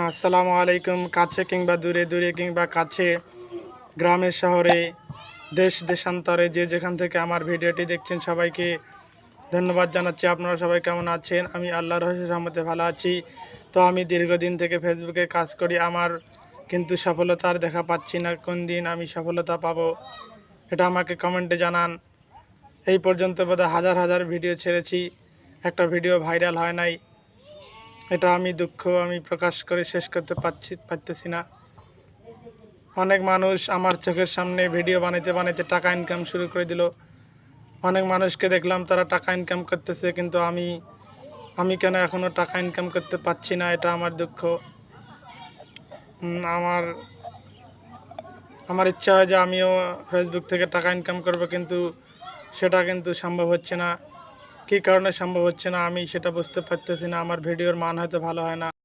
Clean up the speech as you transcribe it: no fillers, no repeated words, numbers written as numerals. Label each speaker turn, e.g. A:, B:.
A: আসসালামু আলাইকুম। কাছে কিংবা দূরে, দূরে কিংবা কাছে, গ্রামে শহরে, দেশ দেশান্তরে যে যেখান থেকে আমার ভিডিওটি দেখছেন সবাইকে ধন্যবাদ জানাচ্ছি। আপনারা সবাই কেমন আছেন? আমি আল্লাহর অশেষ রহমতে ভালো আছি। তো আমি দীর্ঘদিন থেকে ফেসবুকে কাজ করি, আমার কিন্তু সফলতার দেখা পাচ্ছি না। কোন দিন আমি সফলতা পাবো এটা আমাকে কমেন্টে জানান। এই পর্যন্ত বোধহয় হাজার হাজার ভিডিও ছেড়েছি, একটা ভিডিও ভাইরাল হয় নাই। এটা আমি আমি প্রকাশ করে শেষ করতে পারতেছি না। অনেক মানুষ আমার চোখের সামনে ভিডিও বানাইতে বানাইতে টাকা ইনকাম শুরু করে দিল। অনেক মানুষকে দেখলাম তারা টাকা ইনকাম করতেছে, কিন্তু আমি কেন এখনও টাকা ইনকাম করতে পারছি না, এটা আমার দুঃখ। আমার আমার ইচ্ছা হয় যে আমিও ফেসবুক থেকে টাকা ইনকাম করব, কিন্তু সেটা কিন্তু সম্ভব হচ্ছে না। কী কারণে সম্ভব হচ্ছে না আমি সেটা বুঝতে পারতেছি না। আমার ভিডিওর মান হয়তো ভালো হয় না।